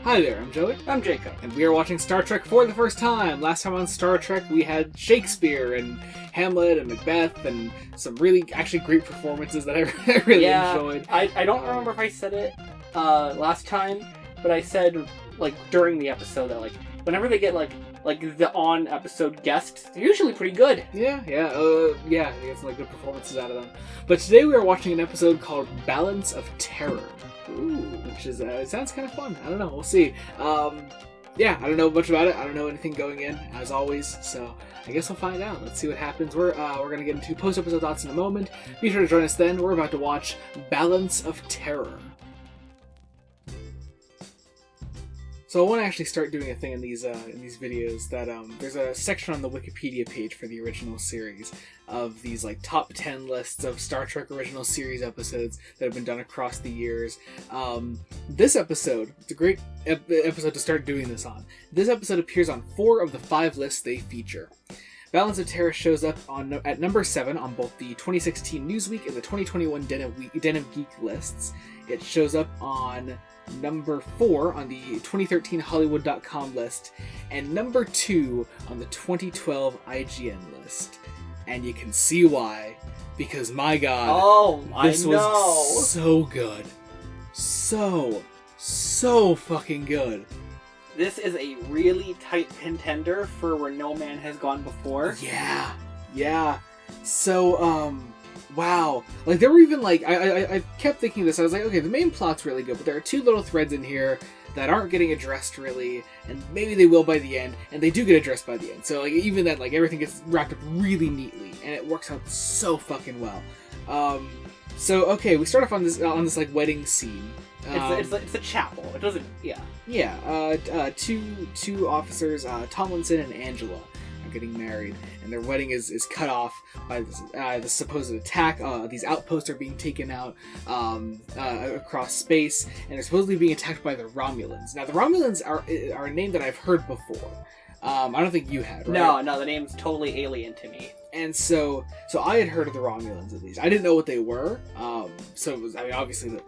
Hi there, I'm Joey. I'm Jacob. And we are watching Star Trek for the first time. Last time on Star Trek we had Shakespeare and Hamlet and Macbeth and some really actually great performances that I really enjoyed. I don't remember if I said it last time, but I said during the episode that whenever they get like the on episode guests, they're usually pretty good. Yeah, they get some good performances out of them. But today we are watching an episode called Balance of Terror. Ooh. Which is, it sounds kind of fun. I don't know, we'll see. I don't know much about it. I don't know anything going in, as always, so I guess we'll find out. Let's see what happens. We're going to get into post-episode thoughts in a moment. Be sure to join us then. We're about to watch Balance of Terror. So I want to actually start doing a thing in these videos that there's a section on the Wikipedia page for the original series of these top 10 lists of Star Trek original series episodes that have been done across the years. This episode, it's a great episode to start doing this on. This episode appears on 4 of the 5 lists they feature. Balance of Terror shows up at number 7 on both the 2016 Newsweek and the 2021 Den of Geek lists. It shows up on number 4 on the 2013 Hollywood.com list, and number 2 on the 2012 IGN list. And you can see why, because my god, this was so good. So fucking good. This is a really tight contender for where no man has gone before. Yeah. So, wow. There were even, I kept thinking this. I was like, okay, the main plot's really good, but there are 2 little threads in here that aren't getting addressed, really, and maybe they will by the end, and they do get addressed by the end. So, even then, everything gets wrapped up really neatly, and it works out so fucking well. So, okay, we start off on this wedding scene. It's a chapel. It doesn't... Yeah. Two officers, Tomlinson and Angela, are getting married, and their wedding is cut off by this supposed attack. These outposts are being taken out across space, and they're supposedly being attacked by the Romulans. Now, the Romulans are a name that I've heard before. I don't think you had, right? No, the name's totally alien to me. And so I had heard of the Romulans, at least. I didn't know what they were. So it was, obviously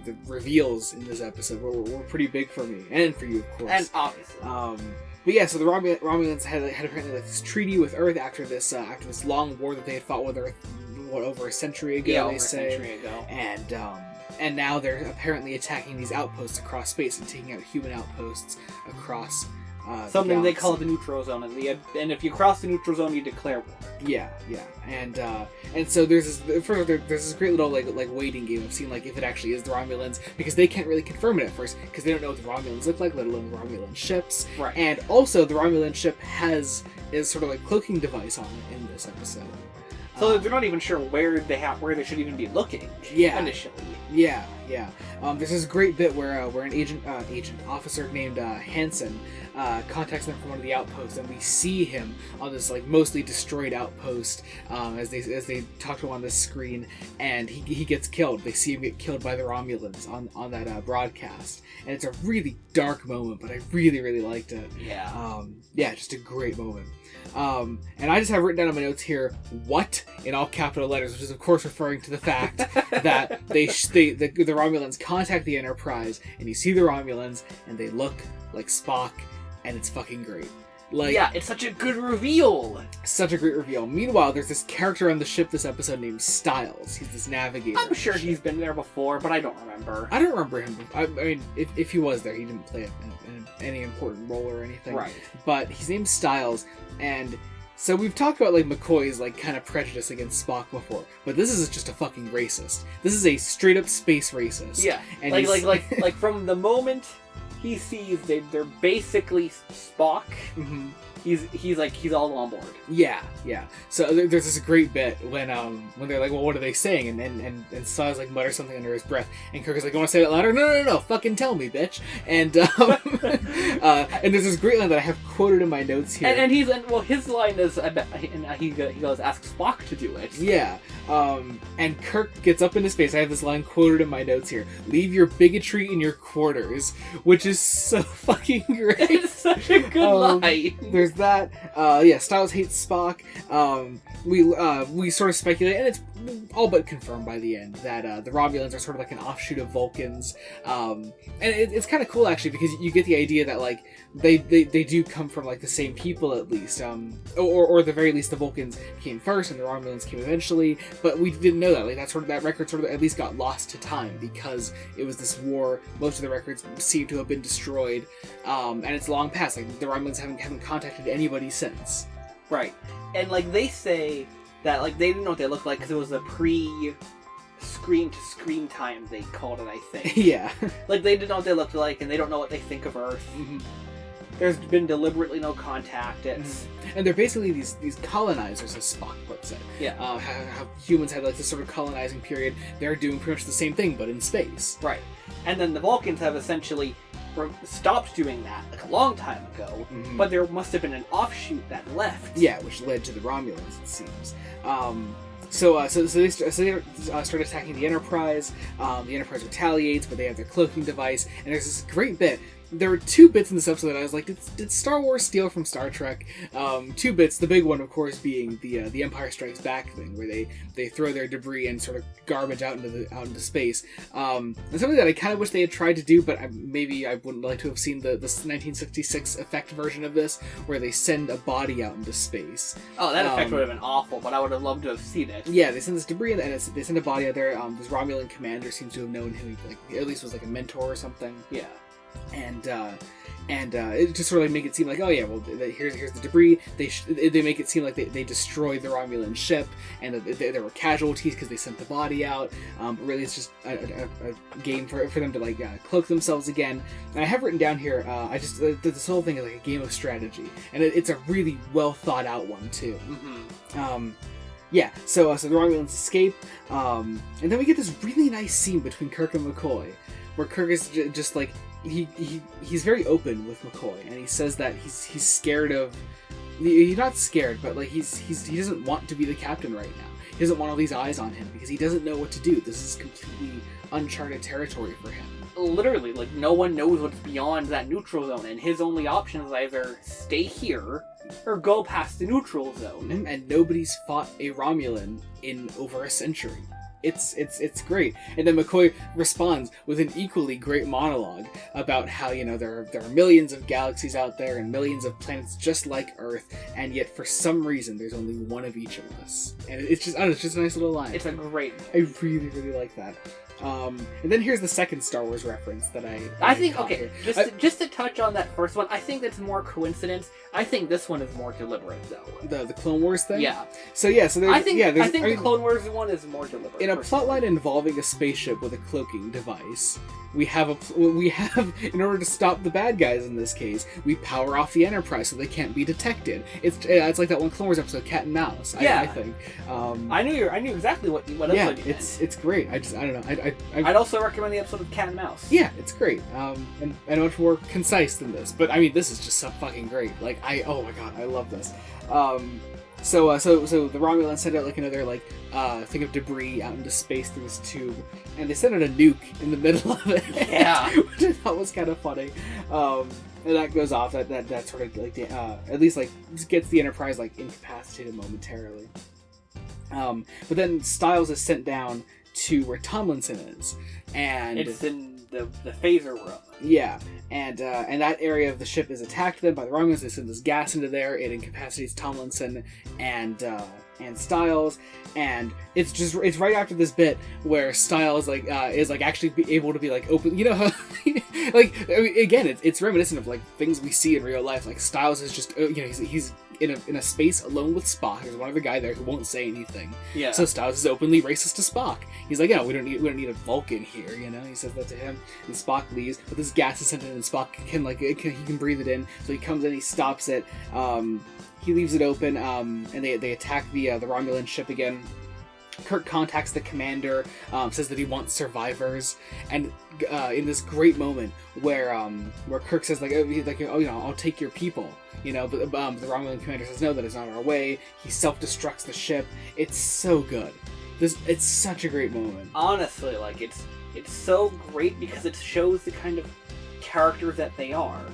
the reveals in this episode were pretty big for me, and for you, of course. And obviously. But yeah, so the Romulans had apparently this treaty with Earth after this long war that they had fought with Earth, over a century ago, yeah, they say. A century ago. And now they're apparently attacking these outposts across space and taking out human outposts across something they call the neutral zone, and if you cross the neutral zone, you declare war. Yeah, and so there's this great little waiting game of seeing if it actually is the Romulans, because they can't really confirm it at first because they don't know what the Romulans look like, let alone the Romulan ships. Right. And also the Romulan ship is sort of cloaking device on it in this episode. So they're not even sure where they should even be looking. Yeah. Initially. Yeah. There's this great bit where an agent officer named Hansen contacts them from one of the outposts, and we see him on this mostly destroyed outpost as they talk to him on this screen, and he gets killed. They see him get killed by the Romulans on that broadcast, and it's a really dark moment, but I really, really liked it. Yeah. Just a great moment. And I just have written down on my notes here, "what?" in all capital letters, which is of course referring to the fact that the Romulans contact the Enterprise, and you see the Romulans, and they look like Spock, and it's fucking great. It's such a good reveal. Such a great reveal. Meanwhile, there's this character on the ship this episode named Styles. He's this navigator. I'm sure he's been there before, but I don't remember. I don't remember him. I mean, if he was there, he didn't play any important role or anything. Right. But his name's Styles, and so we've talked about McCoy's kind of prejudice against Spock before, but this is just a fucking racist. This is a straight up space racist. Yeah. And like from the moment he sees they're basically Spock. Mm-hmm. He's all on board. Yeah. So there's this great bit when they're like, well, what are they saying? And Styles mutters something under his breath, and Kirk is like, you want to say that louder? No, fucking tell me, bitch. And and there's this great line that I have quoted in my notes here. And his line is, he goes, ask Spock to do it. Yeah. And Kirk gets up into space. I have this line quoted in my notes here: "Leave your bigotry in your quarters," which is so fucking great. It's such a good line. There's that. Styles hates Spock. We sort of speculate, and it's all but confirmed by the end that the Romulans are sort of like an offshoot of Vulcans, and it's kind of cool actually, because you get the idea that like they do come from like the same people at least, or at the very least the Vulcans came first and the Romulans came eventually, but we didn't know that. Like that record sort of at least got lost to time because it was this war. Most of the records seem to have been destroyed, and it's long past. Like the Romulans haven't contacted anybody since. Right, and like they say that like they didn't know what they looked like because it was a screen to screen time, they called it, I think. Yeah. Like they didn't know what they looked like, and they don't know what they think of Earth. Mm-hmm. There's been deliberately no contact. It's and they're basically these colonizers, as Spock puts it. Yeah. How humans had like this sort of colonizing period. They're doing pretty much the same thing, but in space. Right. And then the Vulcans have essentially stopped doing that like a long time ago, but there must have been an offshoot that left. Yeah, which led to the Romulans, it seems. So they start attacking the Enterprise. The Enterprise retaliates, but they have their cloaking device. And there's this great bit. There were two bits in this episode that I was like, did Star Wars steal from Star Trek? Two bits. The big one, of course, being the Empire Strikes Back thing, where they throw their debris and sort of garbage out into space. And something that I kind of wish they had tried to do, but maybe I wouldn't like to have seen the 1966 effect version of this, where they send a body out into space. Oh, that effect would have been awful, but I would have loved to have seen it. Yeah, they send this debris and they send a body out there. This Romulan commander seems to have known him, like at least was like a mentor or something. Yeah. And it just sort of make it seem like, oh yeah, well here's the debris. They make it seem like they destroyed the Romulan ship and that there were casualties because they sent the body out. But really, it's just a game for them to like cloak themselves again. And I have written down here, this whole thing is like a game of strategy, and it's a really well thought out one too. Yeah, so the Romulans escape, and then we get this really nice scene between Kirk and McCoy, where Kirk is just like. He's very open with McCoy, and he says that he's scared of. He's not scared, but like he doesn't want to be the captain right now. He doesn't want all these eyes on him because he doesn't know what to do. This is completely uncharted territory for him. Literally, like no one knows what's beyond that neutral zone, and his only option is either stay here or go past the neutral zone. And nobody's fought a Romulan in over a century. It's great. And then McCoy responds with an equally great monologue about how, there are millions of galaxies out there and millions of planets just like Earth, and yet for some reason there's only one of each of us. And it's just, I don't know, it's just a nice little line. It's a great I really, really like that. And then here's the second Star Wars reference that I think, okay, just to touch on that first one, I think that's more coincidence. I think this one is more deliberate, though. The Clone Wars thing? Yeah. So there's... I think the Clone Wars one is more deliberate. In a plotline involving a spaceship with a cloaking device, we have, in order to stop the bad guys in this case, we power off the Enterprise so they can't be detected. It's like that one Clone Wars episode, Cat and Mouse, I think. I knew exactly what episode you meant. It's great. I don't know. I'd also recommend the episode of Cat and Mouse. Yeah, it's great. And much more concise than this. But I mean, this is just so fucking great. Like, oh my god, I love this. So the Romulans send out like another thing of debris out into space through this tube, and they send out a nuke in the middle of it. Yeah, which I thought was kind of funny. And that goes off. That sort of like at least like gets the Enterprise like incapacitated momentarily. But then Styles is sent down to where Tomlinson is, and it's in the phaser room. Yeah, and that area of the ship is attacked then by the Romulans. They send this gas into there. It incapacitates Tomlinson and Styles, and it's right after this bit where Styles is actually able to be like open. You know how again it's reminiscent of like things we see in real life. Like Styles is just he's in a space alone with Spock. There's one other guy there who won't say anything. Yeah. So Styles is openly racist to Spock. He's like, yeah, we don't need a Vulcan here. He says that to him, and Spock leaves. But this gas is sent in, and Spock can breathe it in. So he comes in, he stops it. He leaves it open, and they attack the Romulan ship again. Kirk contacts the commander, says that he wants survivors, and in this great moment where Kirk says I'll take your people, but the Romulan commander says no, that is not our way. He self-destructs the ship. It's so good. It's such a great moment. Honestly, it's so great because it shows the kind of characters that they are,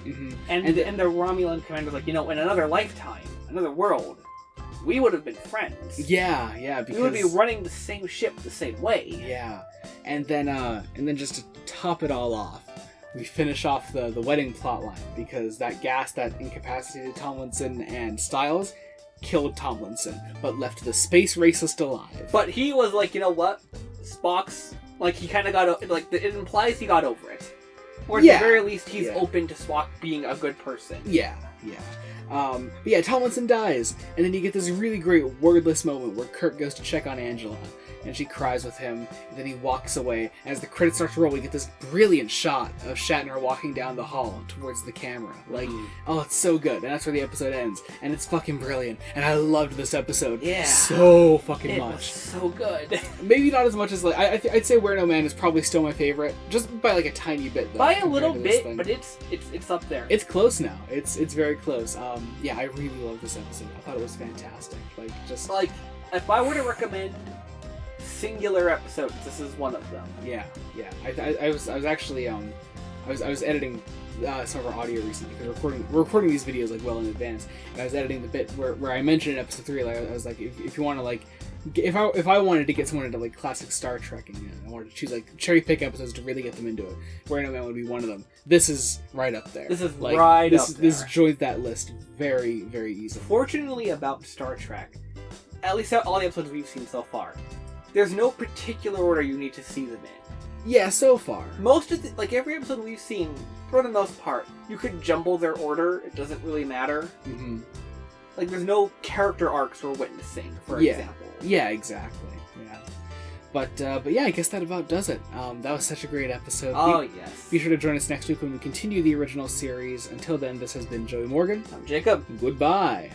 and the Romulan commander's like, in another lifetime, another world, we would have been friends. Yeah, because we would be running the same ship the same way. Yeah, and then just to top it all off, we finish off the wedding plotline because that gas that incapacitated Tomlinson and Styles killed Tomlinson, but left the space racist alive. But he was like, you know what? Spock's, like, he kind of got, like, it implies he got over it. Or at the very least, he's open to Spock being a good person. Yeah. But yeah, Tomlinson dies, and then you get this really great wordless moment where Kirk goes to check on Angela, and she cries with him, and then he walks away. As the credits start to roll, we get this brilliant shot of Shatner walking down the hall towards the camera. Like, oh, it's so good, and that's where the episode ends, and it's fucking brilliant, and I loved this episode so fucking much. It was so good. Maybe not as much as, like, I'd say Where No Man is probably still my favorite, just by like a tiny bit, though. By a little bit, but it's up there. It's close now. It's very close. Yeah, I really love this episode. I thought it was fantastic. Like, just like, if I were to recommend singular episodes, this is one of them. Yeah. I was actually I was editing some of our audio recently because we're recording these videos like well in advance, and I was editing the bit where I mentioned in episode 3, like I was like, if you want to like, if I wanted to get someone into like classic Star Trek, and I wanted to choose like cherry pick episodes to really get them into it, Where No Man would be one of them. This is right up there. This is like, right up there. This joins that list very, very easily. Fortunately about Star Trek, at least all the episodes we've seen so far, there's no particular order you need to see them in. Yeah, so far. Most of like every episode we've seen, for the most part, you could jumble their order. It doesn't really matter. Mm-hmm. Like, there's no character arcs we're witnessing, for example. Yeah, exactly. Yeah. But yeah, I guess that about does it. That was such a great episode. Oh, yes. Be sure to join us next week when we continue the original series. Until then, this has been Joey Morgan. I'm Jacob. Goodbye.